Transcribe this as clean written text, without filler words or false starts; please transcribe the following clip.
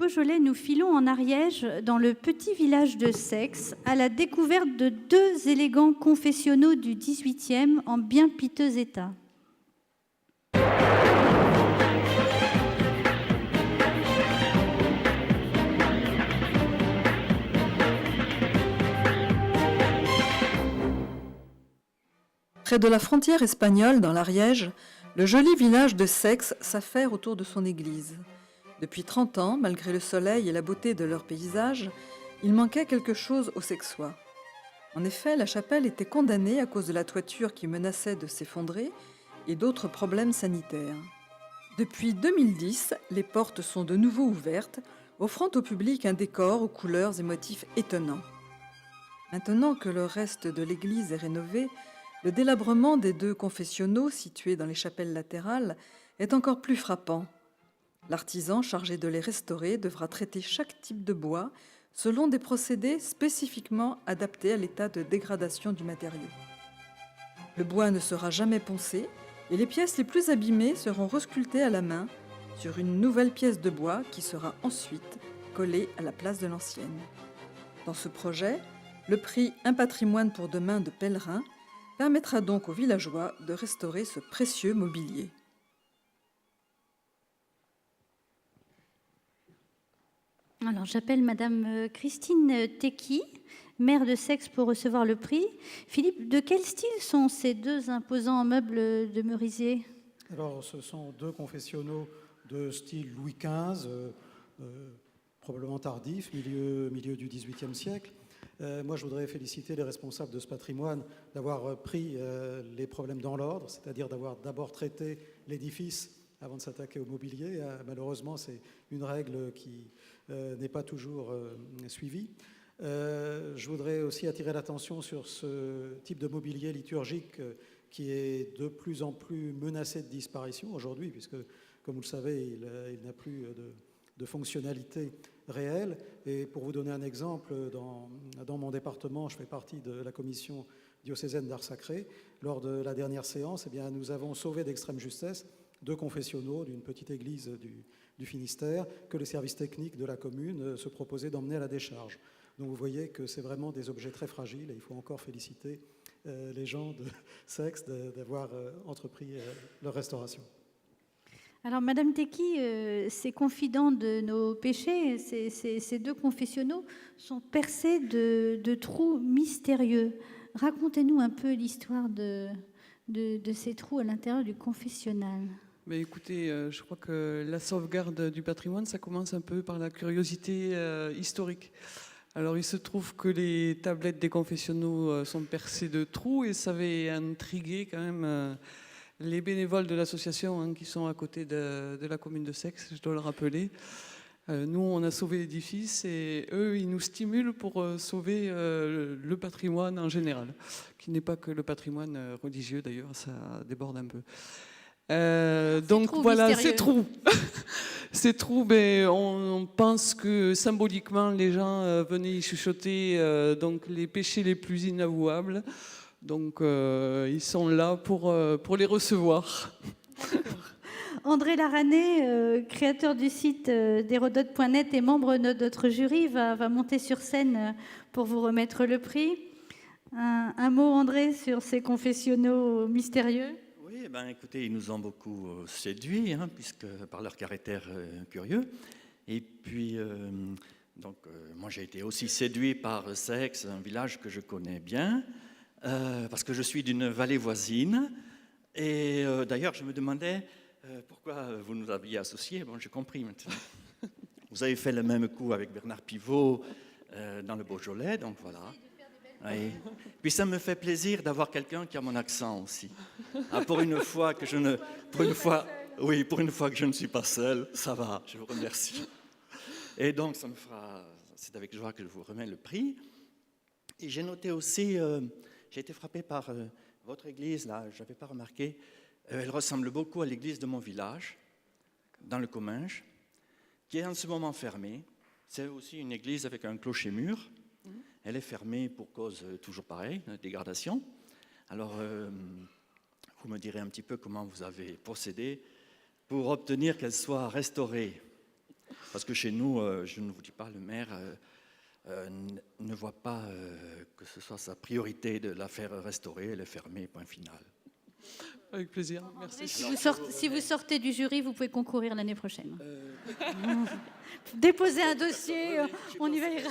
Beaujolais, nous filons en Ariège, dans le petit village de Sex, à la découverte de 2 élégants confessionnaux du XVIIIe en bien piteux état. Près de la frontière espagnole, dans l'Ariège, le joli village de Sex s'affaire autour de son église. Depuis 30 ans, malgré le soleil et la beauté de leur paysage, il manquait quelque chose aux Sexois. En effet, la chapelle était condamnée à cause de la toiture qui menaçait de s'effondrer et d'autres problèmes sanitaires. Depuis 2010, les portes sont de nouveau ouvertes, offrant au public un décor aux couleurs et motifs étonnants. Maintenant que le reste de l'église est rénové, le délabrement des 2 confessionnaux situés dans les chapelles latérales est encore plus frappant. L'artisan chargé de les restaurer devra traiter chaque type de bois selon des procédés spécifiquement adaptés à l'état de dégradation du matériau. Le bois ne sera jamais poncé et les pièces les plus abîmées seront resculptées à la main sur une nouvelle pièce de bois qui sera ensuite collée à la place de l'ancienne. Dans ce projet, le prix Un patrimoine pour demain de Pèlerin permettra donc aux villageois de restaurer ce précieux mobilier. Alors, j'appelle Madame Christine Tecky, maire de Sex, pour recevoir le prix. Philippe, de quel style sont ces 2 imposants meubles de Merisier? Alors, ce sont 2 confessionnaux de style Louis XV, probablement tardif, milieu du XVIIIe siècle. Moi, je voudrais féliciter les responsables de ce patrimoine d'avoir pris les problèmes dans l'ordre, c'est-à-dire d'avoir d'abord traité l'édifice avant de s'attaquer au mobilier. Malheureusement, c'est une règle qui n'est pas toujours suivie. Je voudrais aussi attirer l'attention sur ce type de mobilier liturgique qui est de plus en plus menacé de disparition aujourd'hui, puisque, comme vous le savez, il n'a plus de fonctionnalité réelle. Et pour vous donner un exemple, dans mon département, je fais partie de la commission diocésaine d'art sacré. Lors de la dernière séance, eh bien, nous avons sauvé d'extrême justesse 2 confessionnaux d'une petite église du Finistère que les services techniques de la commune se proposaient d'emmener à la décharge. Donc vous voyez que c'est vraiment des objets très fragiles et il faut encore féliciter les gens de Sex d'avoir entrepris leur restauration. Alors, Madame Tecky, ces confidents de nos péchés, ces 2 confessionnaux, sont percés de trous mystérieux. Racontez-nous un peu l'histoire de ces trous à l'intérieur du confessionnal. Mais écoutez, je crois que la sauvegarde du patrimoine, ça commence un peu par la curiosité historique. Alors, il se trouve que les tablettes des confessionnaux sont percées de trous et ça avait intrigué quand même les bénévoles de l'association qui sont à côté de la commune de Sex, je dois le rappeler. Nous, on a sauvé l'édifice et eux, ils nous stimulent pour sauver le patrimoine en général, qui n'est pas que le patrimoine religieux d'ailleurs, ça déborde un peu. Donc voilà, ces trous. Ces trous, on pense que symboliquement, les gens venaient y chuchoter donc les péchés les plus inavouables. Donc, ils sont là pour les recevoir. André Larané, créateur du site d'Hérodote.net et membre de notre jury, va monter sur scène pour vous remettre le prix. Un mot, André, sur ces confessionnaux mystérieux? Oui, écoutez, ils nous ont beaucoup séduits, puisque par leur caractère curieux. Et puis, moi, j'ai été aussi séduit par Sex, un village que je connais bien. Parce que je suis d'une vallée voisine. Et d'ailleurs, je me demandais pourquoi vous nous aviez associés. Bon, j'ai compris maintenant. Vous avez fait le même coup avec Bernard Pivot dans le Beaujolais, donc voilà. Oui. Puis ça me fait plaisir d'avoir quelqu'un qui a mon accent aussi. Pour une fois que je ne suis pas seul, ça va, je vous remercie. Et donc, c'est avec joie que je vous remets le prix. Et j'ai noté aussi... j'ai été frappé par votre église, là, je n'avais pas remarqué. Elle ressemble beaucoup à l'église de mon village, dans le Comminges, qui est en ce moment fermée. C'est aussi une église avec un clocher-mur. Elle est fermée pour cause toujours pareille, de dégradation. Alors, vous me direz un petit peu comment vous avez procédé pour obtenir qu'elle soit restaurée. Parce que chez nous, je ne vous dis pas, le maire ne voit pas que ce soit sa priorité de la faire restaurer, elle est fermée, point final. Avec plaisir, merci. Si vous sortez du jury, vous pouvez concourir l'année prochaine. Déposez un dossier, on y verra.